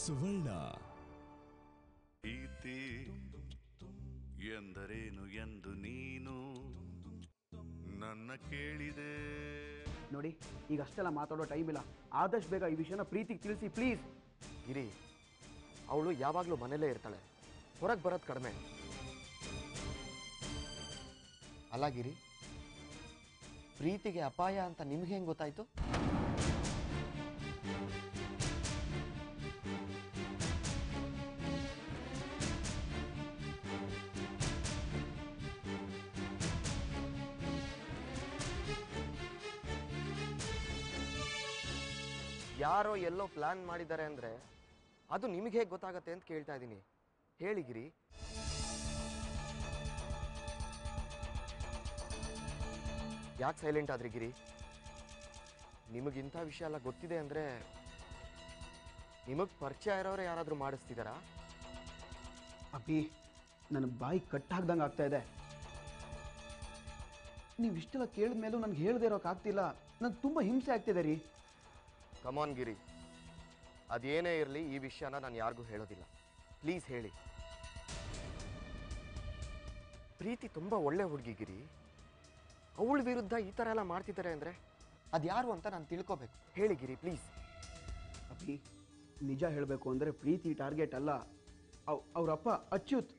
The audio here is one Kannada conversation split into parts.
ಸುವರ್ಣ. ಪ್ರೀತಿ ಎಂದರೇನು ಎಂದು ನೀನು ನನ್ನ ಕೇಳಿದೆ. ನೋಡಿ, ಈಗ ಅಷ್ಟೆಲ್ಲ ಮಾತಾಡೋ ಟೈಮ್ ಇಲ್ಲ. ಆದಷ್ಟು ಬೇಗ ಈ ವಿಷಯನ ಪ್ರೀತಿಗೆ ತಿಳಿಸಿ ಪ್ಲೀಸ್. ಗಿರಿ, ಅವಳು ಯಾವಾಗಲೂ ಮನೇಲೇ ಇರ್ತಾಳೆ, ಹೊರಗೆ ಬರೋದು ಕಡಿಮೆ. ಅಲ್ಲ ಗಿರಿ, ಪ್ರೀತಿಗೆ ಅಪಾಯ ಅಂತ ನಿಮ್ಗೆ ಹೆಂಗೆ ಗೊತ್ತಾಯ್ತು? ಯಾರೋ ಎಲ್ಲೋ ಪ್ಲಾನ್ ಮಾಡಿದ್ದಾರೆ ಅಂದ್ರೆ ಅದು ನಿಮಗೆ ಹೇಗೆ ಗೊತ್ತಾಗತ್ತೆ ಅಂತ ಕೇಳ್ತಾ ಇದ್ದೀನಿ. ಹೇಳಿ ಗಿರಿ. ಯಾಕೆ ಸೈಲೆಂಟ್ ಆದ್ರಿ ಗಿರಿ? ನಿಮಗಿಂಥ ವಿಷಯ ಎಲ್ಲ ಗೊತ್ತಿದೆ ಅಂದರೆ ನಿಮಗೆ ಪರಿಚಯ ಇರೋರು ಯಾರಾದರೂ ಮಾಡಿಸ್ತಿದ್ದಾರಾ? ಅಪ್ಪಿ, ನನ್ನ ಬಾಯಿ ಕಟ್ ಹಾಕ್ದಂಗೆ ಆಗ್ತಾ ಇದೆ. ನೀವು ಇಷ್ಟೆಲ್ಲ ಕೇಳಿದ ಮೇಲೂ ನನಗೆ ಹೇಳದೇ ಇರೋಕ್ಕಾಗ್ತಿಲ್ಲ. ನನಗೆ ತುಂಬ ಹಿಂಸೆ ಆಗ್ತಿದೆ ರೀ. ಕಮಾನ್ ಗಿರಿ, ಅದೇನೇ ಇರಲಿ ಈ ವಿಷಯನ ನಾನು ಯಾರಿಗೂ ಹೇಳೋದಿಲ್ಲ. ಪ್ಲೀಸ್ ಹೇಳಿ. ಪ್ರೀತಿ ತುಂಬ ಒಳ್ಳೆ ಹುಡುಗಿ ಗಿರಿ. ಅವಳ ವಿರುದ್ಧ ಈ ಥರ ಎಲ್ಲ ಮಾಡ್ತಿದ್ದಾರೆ ಅಂದರೆ ಅದು ಯಾರು ಅಂತ ನಾನು ತಿಳ್ಕೊಬೇಕು. ಹೇಳಿ ಗಿರಿ ಪ್ಲೀಸ್. ಅಪ್ಪಿ, ನಿಜ ಹೇಳಬೇಕು ಅಂದರೆ ಪ್ರೀತಿ ಟಾರ್ಗೆಟ್ ಅಲ್ಲ, ಅವರಪ್ಪ ಅಚ್ಯುತ್.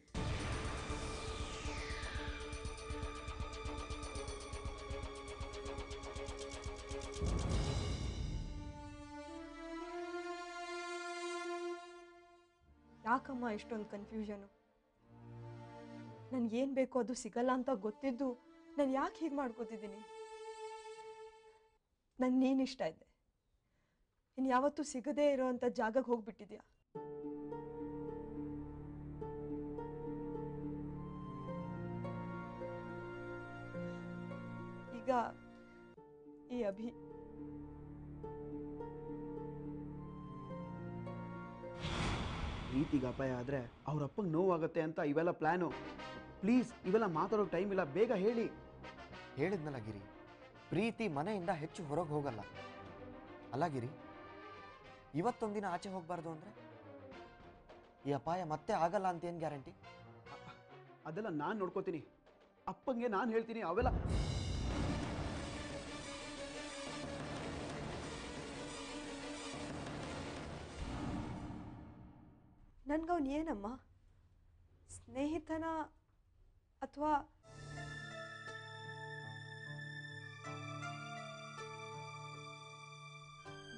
ಯಾಕಮ್ಮ ಇಷ್ಟೊಂದು ಕನ್ಫ್ಯೂಷನು? ನನ್ಗೇನು ಬೇಕೋ ಅದು ಸಿಗಲ್ಲ ಅಂತ ಗೊತ್ತಿದ್ದು ನಾನು ಯಾಕೆ ಹೀಗೆ ಮಾಡ್ಕೋತಿದ್ದೀನಿ? ನಂಗೆ ನೀನು ಇಷ್ಟ ಇದೆ, ಇನ್ನು ಯಾವತ್ತೂ ಸಿಗದೇ ಇರೋವಂಥ ಜಾಗಕ್ಕೆ ಹೋಗ್ಬಿಟ್ಟಿದ್ಯಾ. ಈಗ ಈ ಅಭಿ ಪ್ರೀತಿಗೆ ಅಪಾಯ ಆದರೆ ಅವ್ರಪ್ಪಂಗೆ ನೋವಾಗುತ್ತೆ ಅಂತ ಇವೆಲ್ಲ ಪ್ಲ್ಯಾನು. ಪ್ಲೀಸ್, ಇವೆಲ್ಲ ಮಾತಾಡೋ ಟೈಮ್ ಇಲ್ಲ, ಬೇಗ ಹೇಳಿ. ಹೇಳಿದ್ನಲ್ಲ ಗಿರಿ, ಪ್ರೀತಿ ಮನೆಯಿಂದ ಹೆಚ್ಚು ಹೊರಗೆ ಹೋಗಲ್ಲ. ಅಲ್ಲ ಗಿರಿ, ಇವತ್ತೊಂದಿನ ಆಚೆ ಹೋಗಬಾರ್ದು ಅಂದರೆ ಈ ಅಪಾಯ ಮತ್ತೆ ಆಗಲ್ಲ ಅಂತ ಏನು ಗ್ಯಾರಂಟಿ? ಅದೆಲ್ಲ ನಾನು ನೋಡ್ಕೋತೀನಿ. ಅಪ್ಪಂಗೆ ನಾನು ಹೇಳ್ತೀನಿ. ಅವೆಲ್ಲ ನನ್ಗವನು ಏನಮ್ಮ, ಸ್ನೇಹಿತನ ಅಥವಾ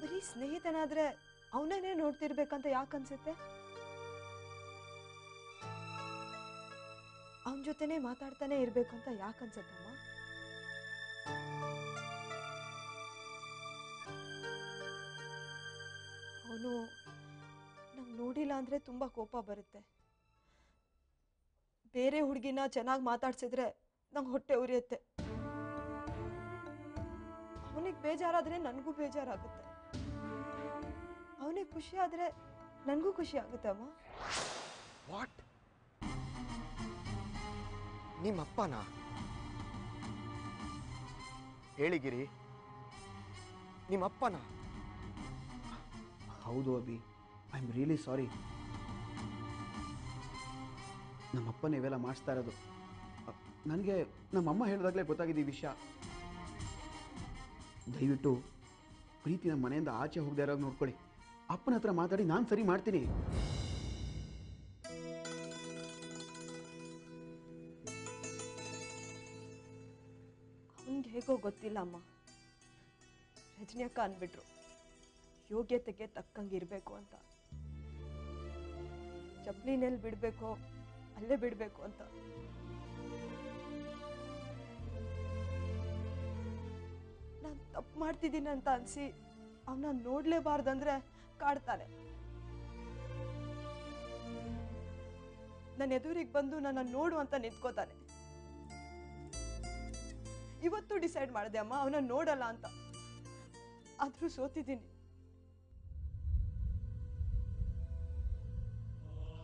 ಬರೀ ಸ್ನೇಹಿತನಾದ್ರೆ ಅವನನ್ನೇ ನೋಡ್ತಿರ್ಬೇಕಂತ ಯಾಕೆ ಅನ್ಸುತ್ತೆ? ಅವನ ಜೊತೆನೆ ಮಾತಾಡ್ತಾನೆ ಇರ್ಬೇಕು ಅಂತ ಯಾಕೆ ಅನ್ಸತ್ತಮ್ಮ? ಅವನು ನಂಗೆ ನೋಡಿಲ್ಲ ಅಂದರೆ ತುಂಬ ಕೋಪ ಬರುತ್ತೆ. ಬೇರೆ ಹುಡುಗಿನ ಚೆನ್ನಾಗಿ ಮಾತಾಡ್ಸಿದ್ರೆ ನಂಗೆ ಹೊಟ್ಟೆ ಉರಿಯುತ್ತೆ. ಅವನಿಗೆ ಬೇಜಾರಾದರೆ ನನಗೂ ಬೇಜಾರಾಗುತ್ತೆ. ಅವನಿಗೆ ಖುಷಿ ಆದರೆ ನನಗೂ ಖುಷಿ ಆಗುತ್ತೆ ಅಮ್ಮ. ವಾಟ್? ನಿಮ್ಮಪ್ಪನಾ? ಹೇಳಿಗಿರಿ, ನಿಮ್ಮಪ್ಪನಾ? ಹೌದು Abhi, I am really sorry. ನಮ್ಮಪ್ಪನ ಇವೆಲ್ಲ ಮಾಡಿಸ್ತಾ ಇರೋದು. ನನಗೆ ನಮ್ಮಮ್ಮ ಹೇಳಿದಾಗಲೇ ಗೊತ್ತಾಗಿದೆ ಈ ವಿಷಯ. ದಯವಿಟ್ಟು ಪ್ರೀತಿ ನಮ್ಮ ಮನೆಯಿಂದ ಆಚೆ ಹೋಗದೆ ಇರೋದು ನೋಡ್ಕೊಳ್ಳಿ. ಅಪ್ಪನ ಹತ್ರ ಮಾತಾಡಿ ನಾನು ಸರಿ ಮಾಡ್ತೀನಿ. ಅವನಿಗೆ ಹೇಗೋ ಗೊತ್ತಿಲ್ಲ ಅಮ್ಮ. ರಜನಿ ಅಕ್ಕ ಅಂದ್ಬಿಟ್ರು ಯೋಗ್ಯತೆಗೆ ತಕ್ಕಂಗಿರ್ಬೇಕು ಅಂತ. ಚಪ್ಲಿನಲ್ಲಿ ಬಿಡಬೇಕೋ ಅಲ್ಲೇ ಬಿಡಬೇಕು ಅಂತ. ನಾನು ತಪ್ಪು ಮಾಡ್ತಿದ್ದೀನಿ ಅಂತ ಅನಿಸಿ ಅವನ್ನ ನೋಡಲೇಬಾರ್ದಂದ್ರೆ ಕಾಡ್ತಾನೆ. ನನ್ನ ಎದುರಿಗೆ ಬಂದು ನನ್ನ ನೋಡು ಅಂತ ನಿಂತ್ಕೋತಾನೆ. ಇವತ್ತು ಡಿಸೈಡ್ ಮಾಡಿದೆ ಅಮ್ಮ ಅವನ ನೋಡಲ್ಲ ಅಂತ. ಆದ್ರೂ ಸೋತಿದ್ದೀನಿ.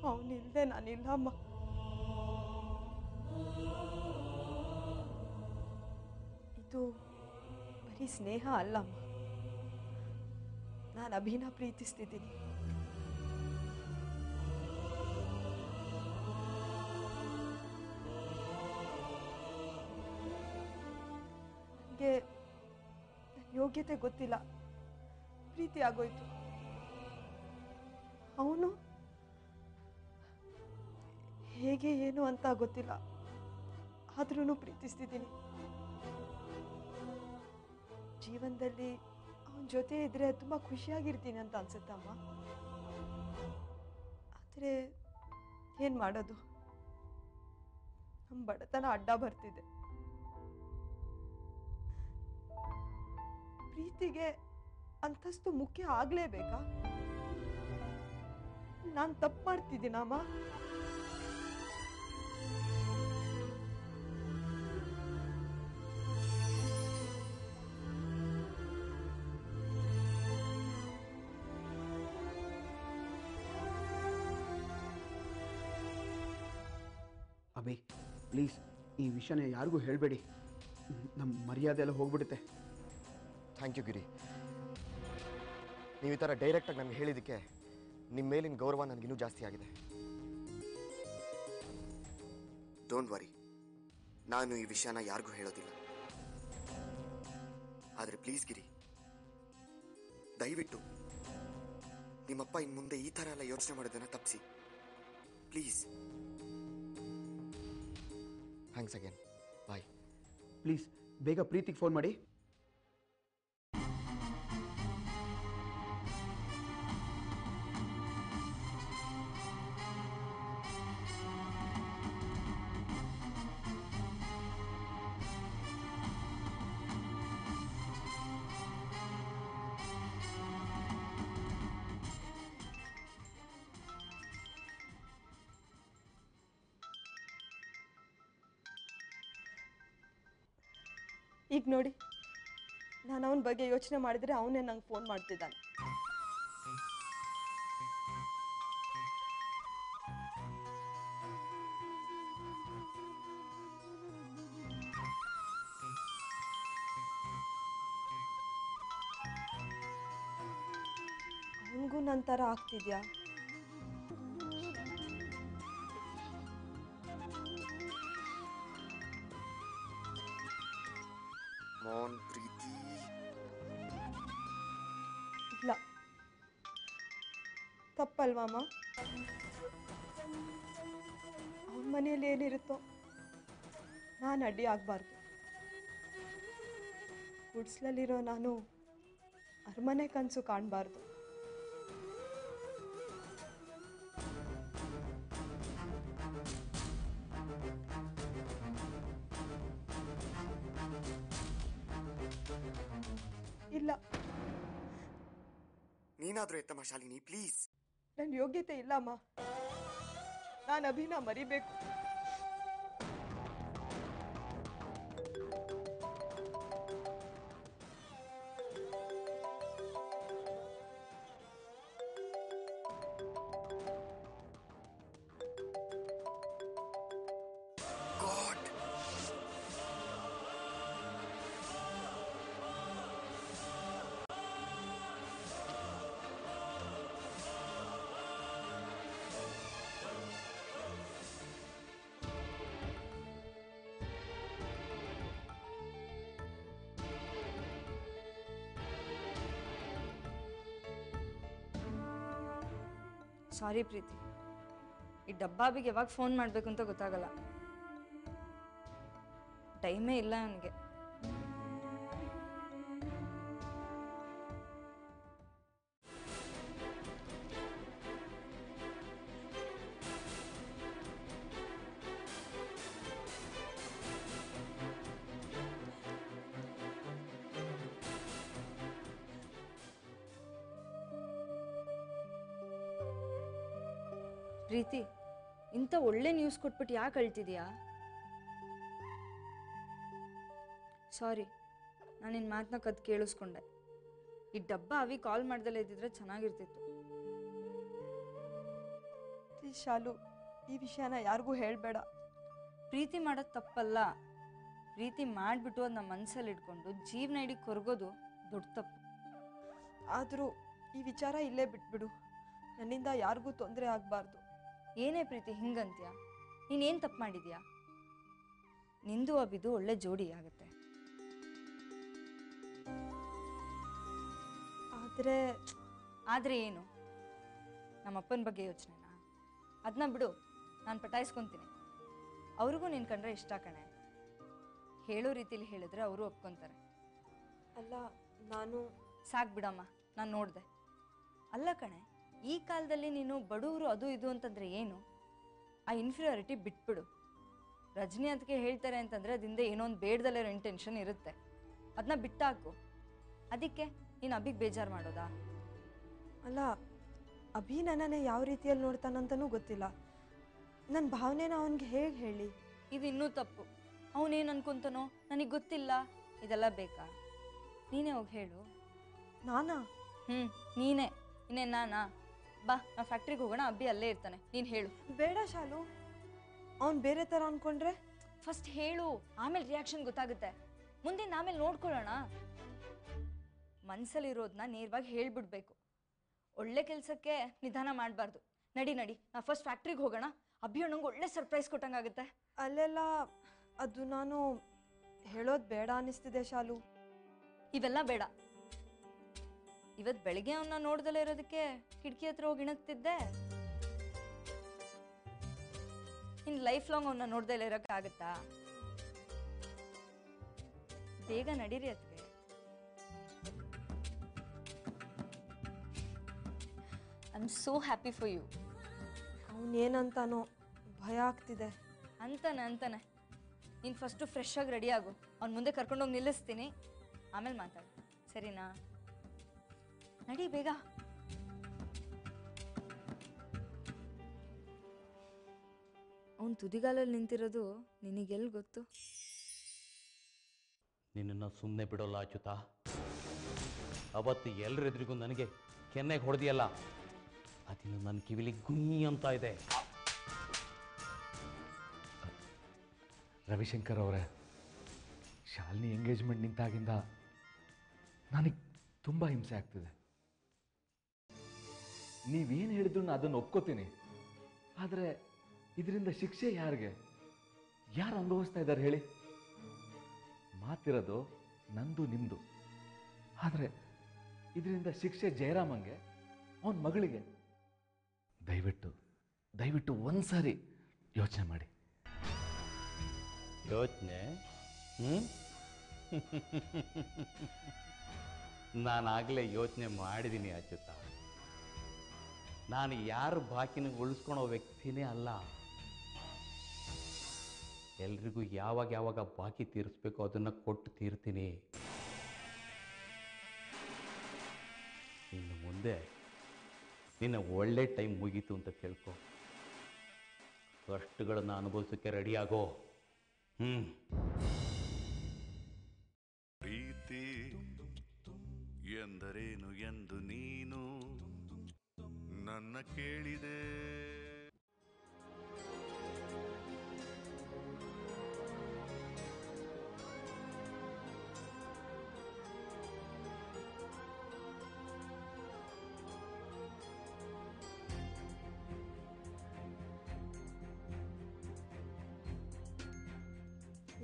ಅವನಿಲ್ದೆ ನಾನಿಲ್ಲ ಅಮ್ಮ. ಇದು ಬರೀ ಸ್ನೇಹ ಅಲ್ಲಮ್ಮ. ನಾನು ಅಭಿನ ಪ್ರೀತಿಸ್ತಿದ್ದೀನಿ. ನನಗೆ ಯೋಗ್ಯತೆ ಗೊತ್ತಿಲ್ಲ, ಪ್ರೀತಿ ಆಗೋಯ್ತು. ಅವನು ಹೇಗೆ ಏನು ಅಂತ ಗೊತ್ತಿಲ್ಲ, ಆದ್ರೂ ಪ್ರೀತಿಸ್ತಿದ್ದೀನಿ. ಜೀವನದಲ್ಲಿ ಅವನ ಜೊತೆ ಇದ್ರೆ ತುಂಬ ಖುಷಿಯಾಗಿರ್ತೀನಿ ಅಂತ ಅನ್ಸುತ್ತಮ್ಮ. ಆದರೆ ಏನು ಮಾಡೋದು, ನಮ್ಮ ಬಡತನ ಅಡ್ಡ ಬರ್ತಿದೆ. ಪ್ರೀತಿಗೆ ಅಂತಸ್ತು ಮುಖ್ಯ ಆಗ್ಲೇಬೇಕಾ? ನಾನು ತಪ್ಪು ಮಾಡ್ತಿದ್ದೀನಮ್ಮ. ಅಭಿ ಪ್ಲೀಸ್ ಈ ವಿಷಯನ ಯಾರಿಗೂ ಹೇಳಬೇಡಿ, ನಮ್ಮ ಮರ್ಯಾದೆ ಎಲ್ಲ ಹೋಗ್ಬಿಡುತ್ತೆ. ಥ್ಯಾಂಕ್ ಯು ಗಿರಿ. ನೀವು ಈ ಥರ ಡೈರೆಕ್ಟಾಗಿ ನನಗೆ ಹೇಳಿದ್ದಕ್ಕೆ ನಿಮ್ಮ ಮೇಲಿನ ಗೌರವ ನನಗಿನ್ನೂ ಜಾಸ್ತಿ ಆಗಿದೆ. ಡೋಂಟ್ ವರಿ, ನಾನು ಈ ವಿಷಯನ ಯಾರಿಗೂ ಹೇಳೋದಿಲ್ಲ. ಆದರೆ ಪ್ಲೀಸ್ ಗಿರಿ, ದಯವಿಟ್ಟು ನಿಮ್ಮಪ್ಪ ಇನ್ನು ಮುಂದೆ ಈ ಥರ ಎಲ್ಲ ಯೋಚನೆ ಮಾಡೋದನ್ನು ತಪ್ಪಿಸಿ please. Thanks again, bye. Please ಬೇಗ ಪ್ರೀತಿಗೆ ಫೋನ್ ಮಾಡಿ. ಈಗ ನೋಡಿ, ನಾನು ಅವನ ಬಗ್ಗೆ ಯೋಚನೆ ಮಾಡಿದರೆ ಅವನೇ ನಂಗೆ ಫೋನ್ ಮಾಡ್ತಿದ್ದಾನೆ. ಅವನಿಗೂ ನನ್ನ ಥರ ಆಗ್ತಿದ್ಯಾ? ಪ್ರೀತಿ ಇಲ್ಲ, ತಪ್ಪಲ್ವಾಮ? ಅವನ ಮನೆಯಲ್ಲಿ ಏನಿರುತ್ತೋ ನಾನು ಅಡ್ಡಿ ಆಗಬಾರ್ದು. ಗುಡ್ಸ್ಲಲ್ಲಿರೋ ನಾನು ಅರಮನೆ ಕನಸು ಕಾಣಬಾರ್ದು. ಇಲ್ಲ, ನೀನಾದ್ರೂ ಎತ್ತಮ್ಮ ಶಾಲಿನಿ, ಪ್ಲೀಸ್. ನನ್ನ ಯೋಗ್ಯತೆ ಇಲ್ಲಮ್ಮ. ನಾನು ಅಭಿನ ಮರಿಬೇಕು. ಸಾರಿ ಪ್ರೀತಿ, ಈ ಡಬ್ಬಾಬಿಗೆ ಯಾವಾಗ ಫೋನ್ ಮಾಡಬೇಕು ಅಂತ ಗೊತ್ತಾಗಲ್ಲ. ಟೈಮೇ ಇಲ್ಲ ನನಗೆ. ಪ್ರೀತಿ, ಇಂಥ ಒಳ್ಳೆ ನ್ಯೂಸ್ ಕೊಟ್ಬಿಟ್ಟು ಯಾಕೆ ಅಳ್ತಿದ್ಯಾ? ಸಾರಿ, ನಾನು ನಿನ್ನ ಮಾತನ್ನ ಕದ್ದು ಕೇಳಿಸ್ಕೊಂಡೆ. ಈ ಡಬ್ಬ ಅವಿ ಕಾಲ್ ಮಾಡ್ದಲ್ಲೇ ಇದ್ದಿದ್ರೆ ಚೆನ್ನಾಗಿರ್ತಿತ್ತು. ಶಾಲು, ಈ ವಿಷಯನ ಯಾರಿಗೂ ಹೇಳಬೇಡ. ಪ್ರೀತಿ ಮಾಡೋದು ತಪ್ಪಲ್ಲ. ಪ್ರೀತಿ ಮಾಡಿಬಿಟ್ಟು ಅದನ್ನ ಮನಸ್ಸಲ್ಲಿ ಇಟ್ಕೊಂಡು ಜೀವನ ಇಡೀ ಕೊರಗೋದು ದೊಡ್ಡ ತಪ್ಪು. ಆದರೂ ಈ ವಿಚಾರ ಇಲ್ಲೇ ಬಿಟ್ಬಿಡು. ನನ್ನಿಂದ ಯಾರಿಗೂ ತೊಂದರೆ ಆಗಬಾರ್ದು. ಏನೇ ಪ್ರೀತಿ ಹಿಂಗಂತ್ಯ? ನೀನೇನು ತಪ್ಪು ಮಾಡಿದ್ಯಾ? ನಿಂದು ಅಬಿದು ಒಳ್ಳೆ ಜೋಡಿ ಆಗುತ್ತೆ. ಆದರೆ ಏನು? ನಮ್ಮಪ್ಪನ ಬಗ್ಗೆ ಯೋಚನೆನಾ? ಅದನ್ನ ಬಿಡು, ನಾನು ಪಟಾಯಿಸ್ಕೊತೀನಿ. ಅವ್ರಿಗೂ ನೀನು ಕಂಡ್ರೆ ಇಷ್ಟ ಕಣೆ. ಹೇಳೋ ರೀತಿಲಿ ಹೇಳಿದ್ರೆ ಅವರು ಒಪ್ಕೊತಾರೆ. ಅಲ್ಲ, ನಾನು ಸಾಕು ಬಿಡಮ್ಮ, ನಾನು ನೋಡಿದೆ. ಅಲ್ಲ ಕಣೆ, ಈ ಕಾಲದಲ್ಲಿ ನೀನು ಬಡವರು ಅದು ಇದು ಅಂತಂದರೆ ಏನು? ಆ ಇನ್ಫೀರಿಯಾರಿಟಿ ಬಿಟ್ಬಿಡು. ರಜನಿ ಅದಕ್ಕೆ ಹೇಳ್ತಾರೆ ಅಂತಂದರೆ ಅದಿಂದ ಏನೋ ಒಂದು ಬೇಡದಲ್ಲಿರೋ ಇಂಟೆನ್ಷನ್ ಇರುತ್ತೆ. ಅದನ್ನ ಬಿಟ್ಟಾಕು. ಅದಕ್ಕೆ ನೀನು ಅಭಿಗೆ ಬೇಜಾರು ಮಾಡೋದಾ? ಅಲ್ಲ, ಅಭಿ ನನ್ನನ್ನೇ ಯಾವ ರೀತಿಯಲ್ಲಿ ನೋಡ್ತಾನಂತನೂ ಗೊತ್ತಿಲ್ಲ. ನನ್ನ ಭಾವನೆನ ಅವನಿಗೆ ಹೇಗೆ ಹೇಳಿ? ಇದು ಇನ್ನೂ ತಪ್ಪು. ಅವನೇನು ಅನ್ಕೊಂತಾನೋ ನನಗೆ ಗೊತ್ತಿಲ್ಲ, ಇದೆಲ್ಲ ಬೇಕಾ? ನೀನೇ ಹೋಗಿ ಹೇಳು. ನಾನಾ? ನೀನೇ. ಇನ್ನೇನು ನಾನಾ? ಬಾ, ನಾವು ಫ್ಯಾಕ್ಟ್ರಿಗೆ ಹೋಗೋಣ, ಅಬ್ಬಿ ಅಲ್ಲೇ ಇರ್ತಾನೆ. ನೀನು ಹೇಳು. ಬೇಡ ಶಾಲು, ಅವ್ನು ಬೇರೆ ಥರ ಅನ್ಕೊಂಡ್ರೆ? ಫಸ್ಟ್ ಹೇಳು, ಆಮೇಲೆ ರಿಯಾಕ್ಷನ್ ಗೊತ್ತಾಗುತ್ತೆ. ಮುಂದಿನ ಆಮೇಲೆ ನೋಡ್ಕೊಳ್ಳೋಣ. ಮನಸ್ಸಲ್ಲಿರೋದನ್ನ ನೇರವಾಗಿ ಹೇಳ್ಬಿಡ್ಬೇಕು. ಒಳ್ಳೆ ಕೆಲಸಕ್ಕೆ ನಿಧಾನ ಮಾಡಬಾರ್ದು. ನಡಿ ನಡಿ, ನಾವು ಫಸ್ಟ್ ಫ್ಯಾಕ್ಟ್ರಿಗೆ ಹೋಗೋಣ. ಅಭಿ ಅಣ್ಣಂಗೆ ಒಳ್ಳೆ ಸರ್ಪ್ರೈಸ್ ಕೊಟ್ಟಂಗಾಗುತ್ತೆ. ಅಲ್ಲೆಲ್ಲ ಅದು ನಾನು ಹೇಳೋದು ಬೇಡ ಅನ್ನಿಸ್ತಿದೆ ಶಾಲು. ಇವೆಲ್ಲ ಬೇಡ. ಇವತ್ತು ಬೆಳಿಗ್ಗೆ ಅವನ್ನ ನೋಡ್ದಲೇ ಇರೋದಕ್ಕೆ ಕಿಟಕಿ ಹತ್ರ ಹೋಗಿ ಇಣಕ್ತಿದ್ದೆ. ಇನ್ನು ಲೈಫ್ ಲಾಂಗ್ ಅವನ್ನ ನೋಡ್ದಲೇ ಇರೋಕ್ಕಾಗತ್ತಾ? ಬೇಗ ನಡೀರಿ ಅತ್ಗೆ. I am so happy for you. ಅವನೇನಂತಾನೋ ಭಯ ಆಗ್ತಿದೆ. ಅಂತಾನೆ. ನೀನು ಫಸ್ಟು ಫ್ರೆಶ್ ಆಗಿ ರೆಡಿ ಆಗು. ಅವ್ನ ಮುಂದೆ ಕರ್ಕೊಂಡೋಗಿ ನಿಲ್ಲಿಸ್ತೀನಿ, ಆಮೇಲೆ ಮಾತಾಡು, ಸರಿನಾ? ನಡಿ ಬೇಗ. ಅವನು ತುದಿಗಾಲಲ್ಲಿ ನಿಂತಿರೋದು ನಿನಗೆಲ್ಲಿ ಗೊತ್ತು? ನಿನ್ನನ್ನು ಸುಮ್ಮನೆ ಬಿಡೋಲ್ಲ ಅಚ್ಯುತ. ಅವತ್ತು ಎಲ್ಲರೆದುರಿಗೂ ನನಗೆ ಕೆನ್ನೆಗೆ ಹೊಡೆದಿಯಲ್ಲ, ಅದಿನ್ನು ನನ್ನ ಕಿವಿಲಿ ಗುಂಯಿ ಅಂತ ಇದೆ. ರವಿಶಂಕರ್ ಅವರೇ, ಶಾಲಿನಿ ಎಂಗೇಜ್ಮೆಂಟ್ ನಿಂತಾಗಿಂದ ನನಗೆ ತುಂಬ ಹಿಂಸೆ ಆಗ್ತಿದೆ. ನೀವೇನು ಹೇಳಿದ್ರು ನಾನು ಅದನ್ನು ಒಪ್ಕೋತೀನಿ, ಆದರೆ ಇದರಿಂದ ಶಿಕ್ಷೆ ಯಾರಿಗೆ? ಯಾರು ಅನುಭವಿಸ್ತಾ ಇದ್ದಾರೆ ಹೇಳಿ? ಮಾತಿರೋದು ನಂದು ನಿಮ್ಮದು, ಆದರೆ ಇದರಿಂದ ಶಿಕ್ಷೆ ಜಯರಾಮಂಗೆ, ಅವನ ಮಗಳಿಗೆ. ದಯವಿಟ್ಟು ಒಂದ್ಸಾರಿ ಯೋಚನೆ ಮಾಡಿ. ಯೋಚನೆ? ನಾನಾಗಲೇ ಯೋಚನೆ ಮಾಡಿದ್ದೀನಿ ಅಚ್ಯುತ. ನಾನು ಯಾರು ಬಾಕಿನ ಉಳಿಸ್ಕೊಳೋ ವ್ಯಕ್ತಿನೇ ಅಲ್ಲ. ಎಲ್ರಿಗೂ ಯಾವಾಗ ಬಾಕಿ ತೀರಿಸ್ಬೇಕು ಅದನ್ನು ಕೊಟ್ಟು ತೀರ್ತೀನಿ. ಇನ್ನು ಮುಂದೆ ನಿನ್ನ ಒಳ್ಳೆ ಟೈಮ್ ಮುಗೀತು ಅಂತ ತಿಳ್ಕೊ. ಕಷ್ಟಗಳನ್ನು ಅನುಭವಿಸೋಕ್ಕೆ ರೆಡಿಯಾಗೋ. ಪ್ರೀತಿ ಎಂದರೇನು ಎಂದು ನೀನು ನನ್ನ ಕೇಳಿದೆ.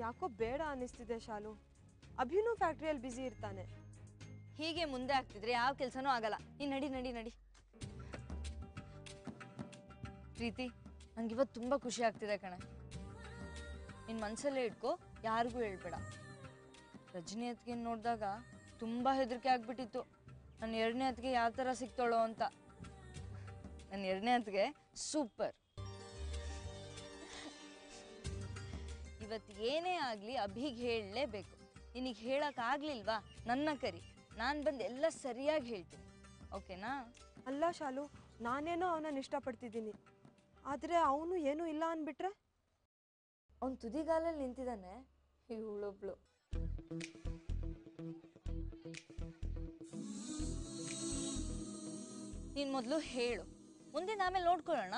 ಯಾಕೋ ಬೇಡ ಅನ್ನಿಸ್ತಿದೆ ಶಾಲು. ಅಭಿನೂ ಫ್ಯಾಕ್ಟ್ರಿಯಲ್ಲಿ ಬ್ಯುಸಿ ಇರ್ತಾನೆ. ಹೀಗೆ ಮುಂದೆ ಆಗ್ತಿದ್ರೆ ಯಾವ ಕೆಲಸನೂ ಆಗಲ್ಲ. ನೀನು ನಡಿ ನಡಿ ನಡಿ. ಪ್ರೀತಿ, ನಂಗಿವತ್ತು ತುಂಬ ಖುಷಿ ಆಗ್ತಿದೆ ಕಣೆ. ನಿನ್ನ ಮನಸ್ಸಲ್ಲೇ ಇಟ್ಕೋ, ಯಾರಿಗೂ ಹೇಳ್ಬೇಡ. ರಜನಿ ಅತ್ತಿಗೆ ನೋಡಿದಾಗ ತುಂಬ ಹೆದರಿಕೆ ಆಗ್ಬಿಟ್ಟಿತ್ತು. ನನ್ನ ಎರಡನೇ ಅತ್ತಿಗೆ ಯಾವ ಥರ ಸಿಗ್ತಾಳೋ ಅಂತ. ನನ್ನ ಎರಡನೇ ಅತ್ತಿಗೆ ಸೂಪರ್. ಇವತ್ತು ಏನೇ ಆಗಲಿ ಅಭಿಗೆ ಹೇಳಲೇಬೇಕು. ನಿನಗೆ ಹೇಳೋಕ್ಕಾಗಲಿಲ್ವಾ? ನನ್ನ ಕರಿ, ನಾನು ಬಂದು ಎಲ್ಲ ಸರಿಯಾಗಿ ಹೇಳ್ತೀನಿ, ಓಕೆನಾ? ಅಲ್ಲ ಶಾಲು, ನಾನೇನೋ ಅವನನ್ನು ಇಷ್ಟಪಡ್ತಿದ್ದೀನಿ, ಆದರೆ ಅವನು ಏನೂ ಇಲ್ಲ ಅಂದ್ಬಿಟ್ರೆ? ಅವನು ತುದಿಗಾಲಲ್ಲಿ ನಿಂತಿದ್ದಾನೆ, ಇವಳೊಬ್ಳು. ನೀನು ಮೊದಲು ಹೇಳು, ಮುಂದಿನ ಆಮೇಲೆ ನೋಡ್ಕೊಳ್ಳೋಣ.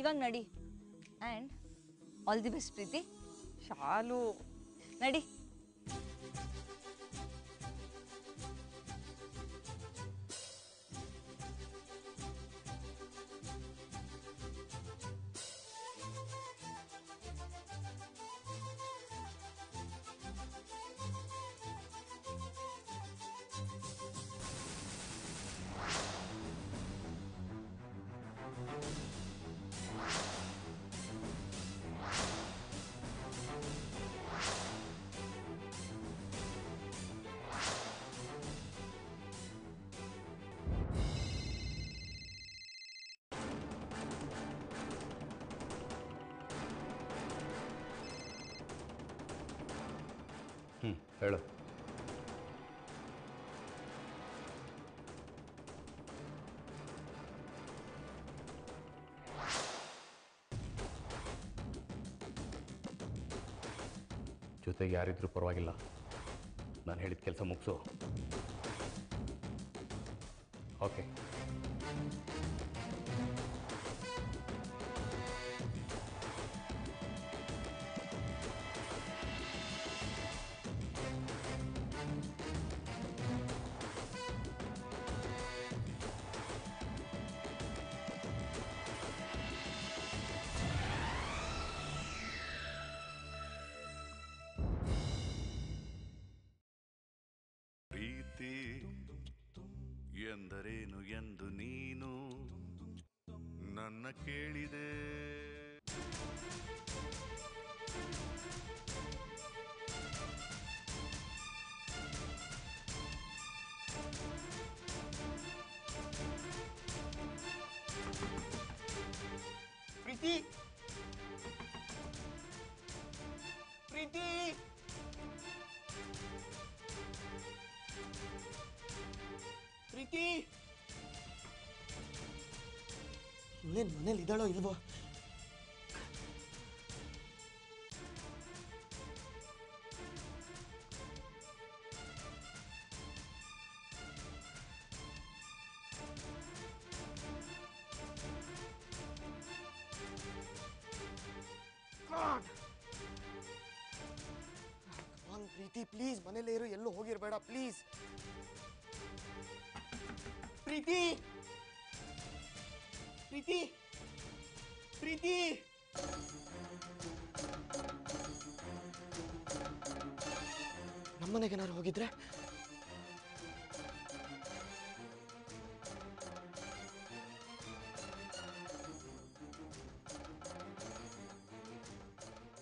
ಇವಾಗ ನಡಿ. ಆ್ಯಂಡ್ ಆಲ್ ದಿ ಬೆಸ್ಟ್ ಪ್ರೀತಿ. ಶಾಲು, ನಡಿ. ಹೇಳು. ಜೊತೆಗೆ ಯಾರಿದ್ರೂ ಪರವಾಗಿಲ್ಲ, ನಾನು ಹೇಳಿದ ಕೆಲಸ ಮುಗಿಸು. ಓಕೆ. ಪ್ರೀತಿ ಎಂದರೇನು ಎಂದು ನೀನು ನನ್ನ ಕೇಳಿದೆ. ಪ್ರೀತಿ ಪ್ರೀತಿ ಪ್ರೀತಿ ಇವಳೇನು ಮನೇಲಿ ಇದ್ದಾಳೋ ಇಲ್ವೋ? ಪ್ರೀತಿ ಪ್ಲೀಸ್ ಮನೇಲೇ ಇರು, ಎಲ್ಲೂ ಹೋಗಿರ್ಬೇಡ ಪ್ಲೀಸ್. ಪ್ರೀತಿ ಪ್ರೀತಿ ಪ್ರೀತಿ ನಮ್ಮನೆಗೇನಾದ್ರು ಹೋಗಿದ್ರೆ?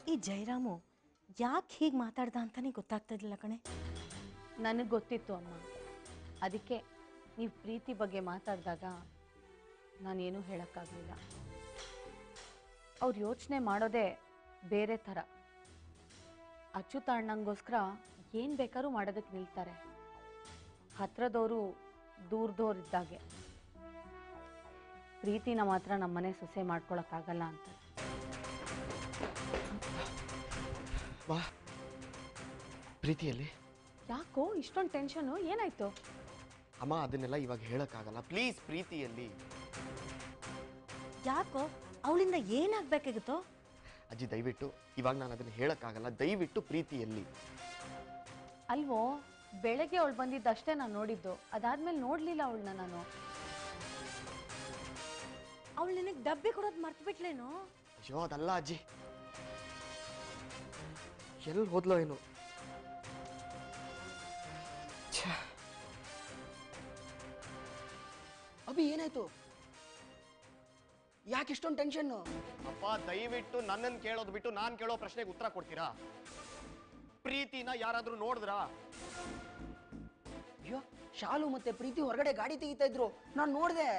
ಈ ಜಯರಾಮು ಯಾಕೆ ಹೀಗೆ ಮಾತಾಡ್ದ ಅಂತಾನೆ ಗೊತ್ತಾಗ್ತಿದ್ದಿಲ್ಲ ಕಣೆ. ನನಗೆ ಗೊತ್ತಿತ್ತು ಅಮ್ಮ, ಅದಕ್ಕೆ ನೀವು ಪ್ರೀತಿ ಬಗ್ಗೆ ಮಾತಾಡಿದಾಗ ನಾನೇನೂ ಹೇಳೋಕ್ಕಾಗಲಿಲ್ಲ. ಅವ್ರು ಯೋಚನೆ ಮಾಡೋದೇ ಬೇರೆ ಥರ. ಅಚ್ಯುತ ಅಣ್ಣಂಗೋಸ್ಕರ ಏನು ಬೇಕಾದ್ರೂ ಮಾಡೋದಕ್ಕೆ ನಿಲ್ತಾರೆ. ಹತ್ರದವರು ದೂರದವ್ರಿದ್ದಾಗೆ. ಪ್ರೀತಿನ ಮಾತ್ರ ನಮ್ಮನೆ ಸೊಸೆ ಮಾಡ್ಕೊಳಕ್ಕಾಗಲ್ಲ ಅಂತ. ವಾ ಪ್ರೀತಿಯಲ್ಲಿ ಯಾಕೋ ಇಷ್ಟೊಂದು ಟೆನ್ಷನು? ಏನಾಯ್ತು? ಅಮ್ಮ ಅದನ್ನೆಲ್ಲ ಇವಾಗ ಹೇಳಕ್ಕಾಗಲ್ಲ, ಪ್ಲೀಸ್. ಪ್ರೀತಿಯಲ್ಲಿ ಯಾಕೋ ಅವಳಿಂದ ಏನಾಗಬೇಕಾಗಿತ್ತೋ? ಅಜ್ಜಿ ದಯವಿಟ್ಟು ಇವಾಗ ನಾನು ಅದನ್ನ ಹೇಳಕ್ಕಾಗಲ್ಲ, ದಯವಿಟ್ಟು ಪ್ರೀತಿಯಲ್ಲಿ. ಅಲ್ವೋ, ಬೆಳಗ್ಗೆ ಅವಳು ಬಂದಿದ್ದಷ್ಟೇ ನಾನು ನೋಡಿದ್ದು, ಅದಾದ್ಮೇಲೆ ನೋಡ್ಲಿಲ್ಲ ಅವಳನ್ನ ನಾನು. ಅವಳು ನಿನಗೆ ಡಬ್ಬಿ ಕೊಡೋದು ಮರ್ತು ಬಿಟ್ಲೇನೋ? ಅಯ್ಯೋ ಅದಲ್ಲ ಅಜ್ಜಿ, ಎಲ್ಲಿ ಹೋದ್ಲೋ ಏನು. ಅಭಿ ಏನಾಯ್ತು? ಯಾಕೆ ಇಷ್ಟೊಂದು ಟೆನ್ಷನ್ನು? ಅಪ್ಪ ದಯವಿಟ್ಟು ನನ್ನನ್ನು ಕೇಳೋದು ಬಿಟ್ಟು ನಾನು ಕೇಳೋ ಪ್ರಶ್ನೆಗೆ ಉತ್ತರ ಕೊಡ್ತೀರಾ? ಪ್ರೀತಿನ ಯಾರಾದ್ರೂ ನೋಡಿದ್ರಾ? ಅಯ್ಯೋ ಶಾಲು ಮತ್ತೆ ಪ್ರೀತಿ ಹೊರಗಡೆ ಗಾಡಿ ತೆಗಿತಾ ಇದ್ರು, ನಾನು ನೋಡಿದೆ.